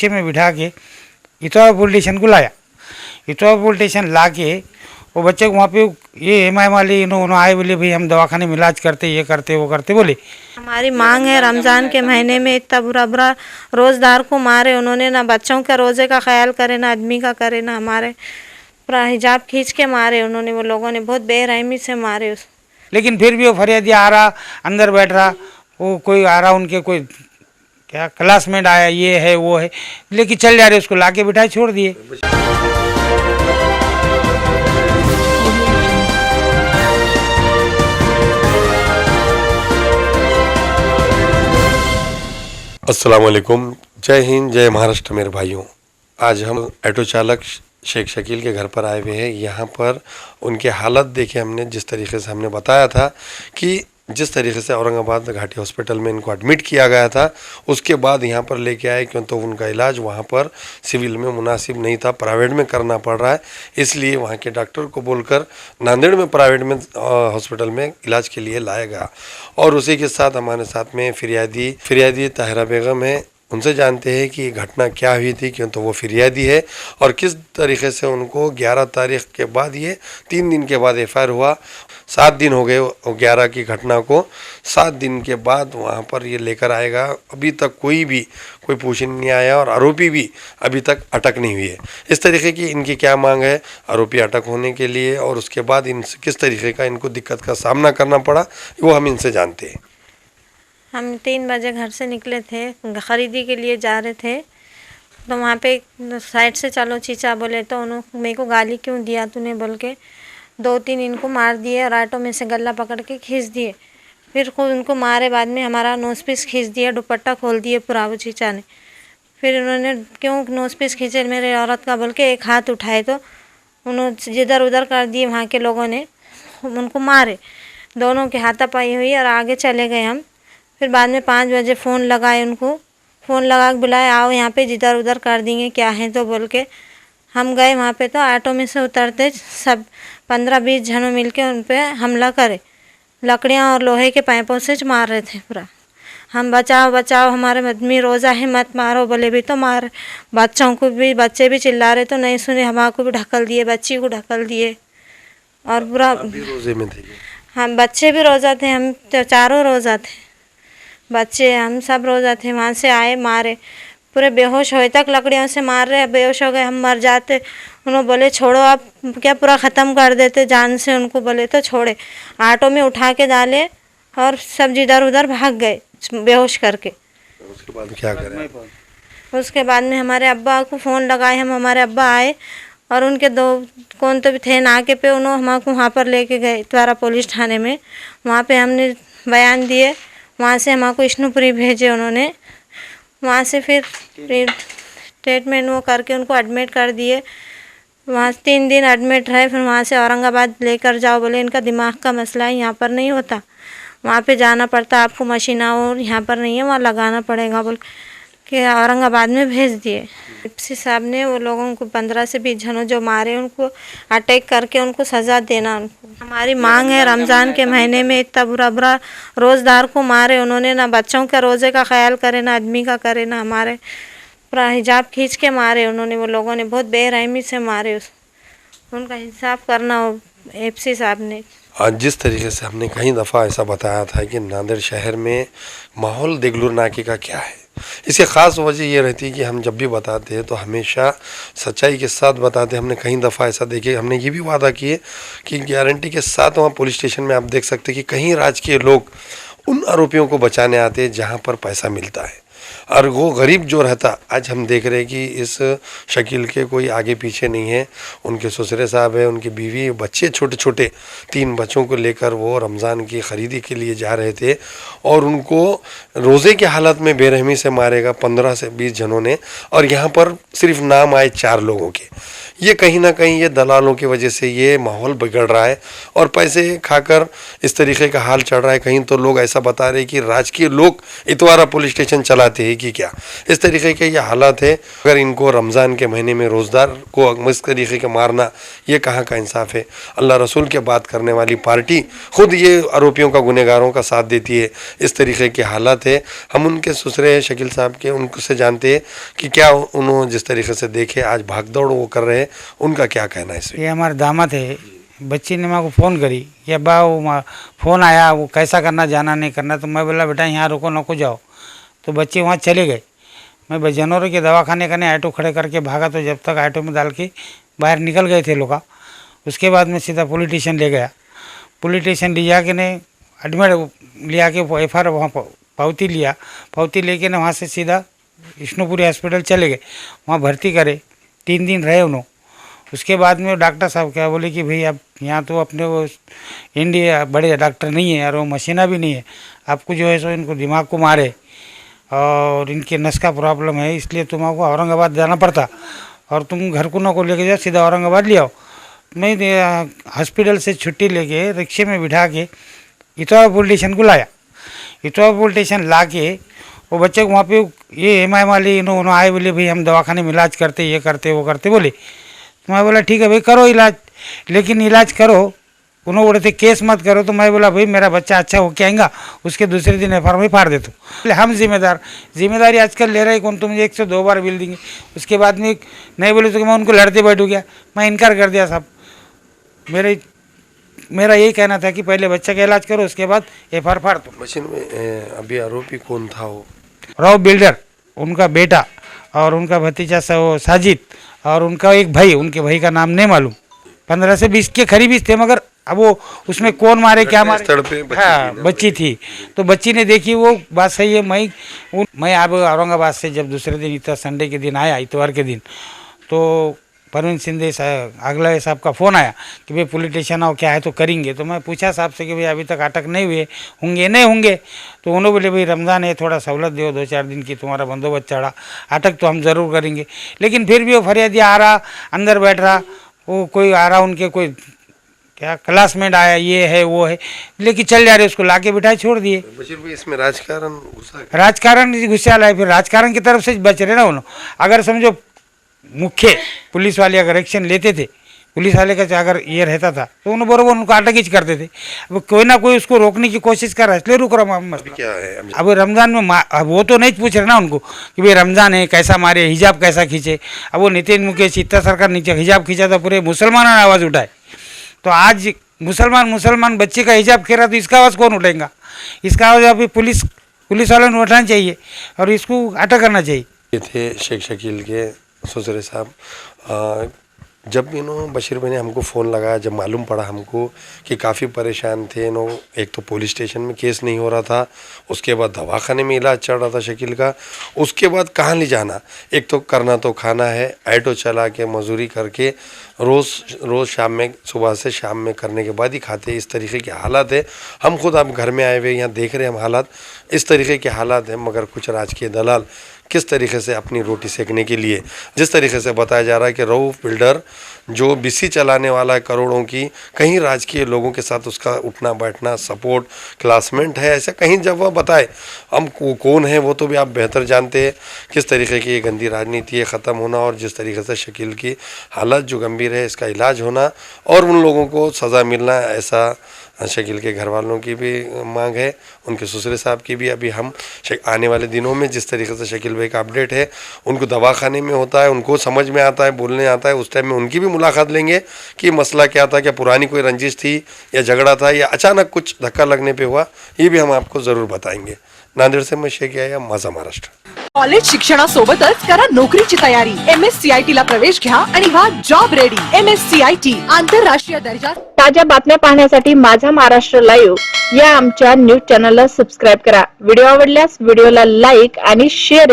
रिक्शे में बिठा के इतवा पुलिस स्टेशन को लाया। इतवा पुलिस स्टेशन ला के वो बच्चे को वहाँ पे ये एमआई वाले इन्होंने आए, बोले भाई हम दवाखाने में इलाज करते, ये करते वो करते बोले। हमारी मांग है, रमज़ान के महीने में इतना बुरा बुरा रोज़दार को मारे उन्होंने, ना बच्चों के रोज़े का ख्याल करे, ना आदमी का करे, ना हमारे पूरा हिजाब खींच के मारे उन्होंने, वो लोगों ने बहुत बेरहमी से मारे उस। लेकिन फिर भी वो फरियादी आ रहा, अंदर बैठ रहा, वो कोई आ रहा, उनके कोई क्या क्लासमेट आया, ये है वो है, लेकिन चल जा रहे, उसको ला के बिठाए छोड़ दिए। अस्सलाम वालेकुम, जय हिंद, जय महाराष्ट्र मेरे भाइयों। आज हम ऑटो चालक शेख शकील के घर पर आए हुए हैं। यहाँ पर उनके हालत देखे हमने, जिस तरीके से हमने बताया था कि जिस तरीके से औरंगाबाद घाटी हॉस्पिटल में इनको एडमिट किया गया था, उसके बाद यहाँ पर लेके आए, क्यों तो उनका इलाज वहाँ पर सिविल में मुनासिब नहीं था, प्राइवेट में करना पड़ रहा है। इसलिए वहाँ के डॉक्टर को बोलकर नांदेड़ में प्राइवेट में हॉस्पिटल में इलाज के लिए लाया गया। और उसी के साथ हमारे साथ में फिरियादी ताहिरा बेगम है। उनसे जानते हैं कि ये घटना क्या हुई थी, क्यों तो वो फिरियादी है, और किस तरीके से उनको 11 तारीख के बाद, ये 3 दिन के बाद एफआईआर हुआ। 7 दिन हो गए 11 की घटना को, 7 दिन के बाद वहाँ पर ये लेकर आएगा। अभी तक कोई पूछने नहीं आया और आरोपी भी अभी तक अटक नहीं हुई है। इस तरीके की इनकी क्या मांग है आरोपी अटक होने के लिए, और उसके बाद इनसे किस तरीके का इनको दिक्कत का सामना करना पड़ा, वो हम इनसे जानते हैं। हम 3 बजे घर से निकले थे, ख़रीदी के लिए जा रहे थे, तो वहाँ पे साइड से चलो चीचा बोले, तो उन्होंने मेरे को गाली क्यों दिया तूने बोल के 2-3 इनको मार दिए और ऑटो में से गला पकड़ के खींच दिए। फिर उनको मारे बाद में हमारा नोज पीस खींच दिया, दुपट्टा खोल दिए पूरा वो चीचा ने। फिर उन्होंने क्यों नोज पीस खींचे मेरे औरत का बोल के एक हाथ उठाए, तो उन्होंने जिधर उधर कर दिए। वहाँ के लोगों ने उनको मारे, दोनों के हाथापाई हुई और आगे चले गए हम। फिर बाद में 5 बजे फ़ोन लगाए, उनको फ़ोन लगा के बुलाया, आओ यहाँ पे जिधर उधर कर देंगे क्या है तो बोल के। हम गए वहाँ पे, तो ऑटो में से उतरते सब 15-20 जनों मिल के उन पर हमला करे, लकड़ियाँ और लोहे के पाइपों से मार रहे थे पूरा। हम बचाओ बचाओ, हमारे आदमी रोज़ा है मत मारो बोले भी तो मार, बच्चों को भी, बच्चे भी चिल्ला रहे तो नहीं सुने, हमारे भी ढकल दिए, बच्ची को ढकल दिए और पूरा। रोजे में थे हम बच्चे भी रोज़ा थे, हम तो चारों रोज़ा थे, बच्चे हम सब रोज़ा थे। वहाँ से आए मारे, पूरे बेहोश होए तक लकड़ियों से मार रहे, बेहोश हो गए, हम मर जाते। उन्होंने बोले छोड़ो आप, क्या पूरा ख़त्म कर देते जान से, उनको बोले तो छोड़े। ऑटो में उठा के डाले और सब जिधर उधर भाग गए बेहोश करके। उसके बाद क्या करें? उसके बाद में हमारे अब्बा को फ़ोन लगाए, हमारे अब्बा आए और उनके 2 कौन तो भी थे नाके पे, उन्होंने हमको वहाँ पर लेके गए द्वारा पुलिस थाने में। वहाँ पे हमने बयान दिए, वहाँ से हमको विष्णुपुरी भेजे उन्होंने। वहाँ से फिर ट्रीटमेंट वो करके उनको एडमिट कर दिए। वहाँ 3 दिन एडमिट रहे, फिर वहाँ से औरंगाबाद लेकर जाओ बोले, इनका दिमाग का मसला है, यहाँ पर नहीं होता, वहाँ पे जाना पड़ता आपको, मशीना और यहाँ पर नहीं है, वहाँ लगाना पड़ेगा बोल के औरंगाबाद में भेज दिए। एसपी साहब ने वो लोगों को 15 से 20 जनों जो मारे उनको अटैक करके उनको सज़ा देना। उनको हमारी मांग है, रमज़ान के महीने में इतना बुरा बुरा रोज़दार को मारे उन्होंने, ना बच्चों के रोज़े का ख्याल करे, ना आदमी का करे, ना हमारे पूरा हिजाब खींच के मारे उन्होंने, वो लोगों ने बहुत बेरहमी से मारे। उनका इंसाफ करना हो एसपी साहब ने। आज जिस तरीके से हमने कई दफ़ा ऐसा बताया था कि नांदेड़ शहर में माहौल देगलूर नाके का क्या है, इसकी ख़ास वजह ये रहती है कि हम जब भी बताते हैं तो हमेशा सच्चाई के साथ बताते हैं। हमने कई दफ़ा ऐसा देखे, हमने ये भी वादा किए कि गारंटी के साथ वहाँ पुलिस स्टेशन में आप देख सकते हैं कि कहीं राजकीय लोग उन आरोपियों को बचाने आते हैं जहाँ पर पैसा मिलता है, और वो गरीब जो रहता, आज हम देख रहे हैं कि इस शकील के कोई आगे पीछे नहीं है। उनके ससुरे साहब है, उनकी बीवी, बच्चे छोटे छोटे, 3 बच्चों को लेकर वो रमज़ान की ख़रीदी के लिए जा रहे थे, और उनको रोज़े की हालत में बेरहमी से मारेगा 15 से 20 जनों ने। और यहाँ पर सिर्फ नाम आए 4 लोगों के, ये कहीं ना कहीं ये दलालों की वजह से ये माहौल बिगड़ रहा है और पैसे खाकर इस तरीके का हाल चल रहा है। कहीं तो लोग ऐसा बता रहे कि राजकीय लोग इतवारा पुलिस स्टेशन चलाते हैं कि क्या, इस तरीके के ये हालात है। अगर इनको रमज़ान के महीने में रोज़दार को इस तरीके का मारना, ये कहाँ का इंसाफ है। अल्लाह रसूल के बात करने वाली पार्टी खुद ये आरोपियों का, गुनहगारों का साथ देती है। इस तरीके के हालात है। हम उनके ससुरे शकील साहब के उनसे जानते हैं कि क्या उन्होंने जिस तरीके से देखे आज भागदौड़ वो कर रहे हैं, उनका क्या कहना है इसमें। ये हमारे दामाद है, बच्ची ने मेरे को फ़ोन करी, या बा वो फ़ोन आया, वो कैसा करना, जाना नहीं करना। तो मैं बोला बेटा यहाँ रुको, नको जाओ। तो बच्चे वहाँ चले गए। मैं जनौर के दवाखाने करने ऑटो खड़े करके भागा, तो जब तक ऑटो में डाल के बाहर निकल गए थे लोग, उसके बाद मैं सीधा पुलिस स्टेशन ले गया। पुलिस स्टेशन ले जाके ने एडमिट लिया के FIR वहाँ पावती लिया। पावती लेके ना वहाँ से सीधा विष्णुपुरी हॉस्पिटल चले गए, वहाँ भर्ती करे। 3 दिन रहे उन्होंने। उसके बाद में डॉक्टर साहब क्या बोले कि भाई आप यहाँ तो अपने वो इंडिया बड़े डॉक्टर नहीं है और वो मशीना भी नहीं है, आपको जो है सो इनको दिमाग को मारे और इनके नस का प्रॉब्लम है, इसलिए तुमको औरंगाबाद जाना पड़ता और तुम घर को ना को लेके जाओ, सीधा औरंगाबाद ले आओ। मैं हॉस्पिटल से छुट्टी लेके रिक्शे में बिठा के इतवारा पुलिस स्टेशन को लाया। इतवारा पुलिस स्टेशन ला के वो बच्चे को वहाँ पे ये MI वाले इन्होंने आए, बोले भाई हम दवाखाने में इलाज करते, ये करते वो करते बोले। तो मैं बोला ठीक है भाई करो इलाज, लेकिन इलाज करो। उन्होंने बोले थे केस मत करो। तो मैं बोला भाई मेरा बच्चा अच्छा होके आएगा, उसके दूसरे दिन FIR में फाड़ देता हूँ। हम जिम्मेदारी आजकल ले रहे कौन, तुम 102 बार बिल देंगे। उसके बाद में नहीं बोले तो मैं उनको लड़ते बैठू गया, मैं इनकार कर दिया साहब। मेरा यही कहना था कि पहले बच्चे का इलाज करो, उसके बाद FIR फाड़ दो। मशीन में अभी आरोपी कौन था? वो राव बिल्डर, उनका बेटा और उनका भतीजा साजिद और उनका एक भाई, उनके भाई का नाम नहीं मालूम। 15 से 20 के करीब थे, मगर अब वो उसमें कौन मारे क्या मारे, हाँ बच्ची थी। तो बच्ची ने देखी, वो बात सही है। मैं अब औरंगाबाद से जब दूसरे दिन इतना संडे के दिन आया, इतवार के दिन, तो परवीन सिंधे अगला साहब का फ़ोन आया कि भाई पुलिस स्टेशन आओ, क्या है तो करेंगे। तो मैं पूछा साहब से कि भाई अभी तक अटक नहीं हुए होंगे, नहीं होंगे। तो उन्होंने बोले भाई रमज़ान है, थोड़ा सहूलत दो, 2-4 दिन की तुम्हारा बंदोबस्त चढ़ा, अटक तो हम ज़रूर करेंगे। लेकिन फिर भी वो फरियादी आ रहा, अंदर बैठ रहा, वो कोई आ रहा, उनके कोई क्या क्लासमेट आया, ये है वो है, लेकिन चल जा रहे, उसको ला के बिठाए छोड़ दिए। इसमें राजकारण गुस्सा लाए, फिर राजकारण की तरफ से बच रहे ना उन्होंने। अगर समझो मुख्य पुलिस वाले अगर एक्शन लेते थे, पुलिस वाले का अगर ये रहता था, तो उन्हें बराबर उनको अटकीच करते थे। अब कोई ना कोई उसको रोकने की कोशिश कर रहा है, इसलिए रुक रहा हूँ। क्या है अब रमज़ान में अब वो तो नहीं पूछ रहे ना उनको कि भाई रमज़ान है, कैसा मारे, हिजाब कैसा खींचे। अब वो नितिन मुकेश इतना सरकार नीचे हिजाब खींचा था, पूरे मुसलमानों ने आवाज़ उठाए। तो आज मुसलमान बच्चे का हिजाब खेरा, तो इसका आवाज़ कौन उठाएगा? इसका आवाज़ अभी पुलिस वालों ने उठाना चाहिए और इसको अटक करना चाहिए। ये थे शेख शकील के ससुरे साहब। जब इन्होंने बशीर भाई ने हमको फ़ोन लगाया, जब मालूम पड़ा हमको कि काफ़ी परेशान थे इन्हों, एक तो पुलिस स्टेशन में केस नहीं हो रहा था, उसके बाद दवाखाने में इलाज चल रहा था शकील का, उसके बाद कहाँ ले जाना, एक तो करना तो खाना है, ऑटो चला के मजदूरी करके रोज़ शाम में, सुबह से शाम में करने के बाद ही खाते। इस तरीके के हालात है। हम खुद आप घर में आए हुए यहाँ देख रहे हैं हम हालात, इस तरीके के हालात हैं। मगर कुछ राजकीय दलाल किस तरीके से अपनी रोटी सेकने के लिए, जिस तरीके से बताया जा रहा है कि रऊफ बिल्डर जो BC चलाने वाला है करोड़ों की, कहीं राजकीय लोगों के साथ उसका उठना बैठना, सपोर्ट, क्लासमेट है, ऐसा कहीं जब वह बताए हम कौन है वो तो भी आप बेहतर जानते हैं। किस तरीके की ये गंदी राजनीति है ख़त्म होना, और जिस तरीके से शकील की हालत जो गंभीर है, इसका इलाज होना और उन लोगों को सज़ा मिलना, ऐसा शकील के घर वालों की भी मांग है, उनके ससुरे साहब की भी। अभी हम आने वाले दिनों में जिस तरीके से शकील भाई का अपडेट है, उनको दवाखाने में होता है, उनको समझ में आता है, बोलने आता है, उस टाइम में उनकी भी मुलाकात लेंगे कि मसला क्या था, क्या पुरानी कोई रंजिश थी या झगड़ा था या अचानक कुछ धक्का लगने पे हुआ, ये भी हम आपको ज़रूर बताएंगे। नांदेड़ से मैं शेख याया, माझा महाराष्ट्र। कॉलेज शिक्षणासोबतच करा नोकरीची तयारी। MSCIT ला प्रवेश घ्या आणि व्हा जॉब रेडी। MSCIT आंतरराष्ट्रीय दर्जा। ताज्या बातम्या पाहण्यासाठी माझा महाराष्ट्र लाईव्ह या आमच्या न्यूज चॅनलला सबस्क्राईब करा। व्हिडिओ आवडल्यास व्हिडिओला लाईक आणि शेअर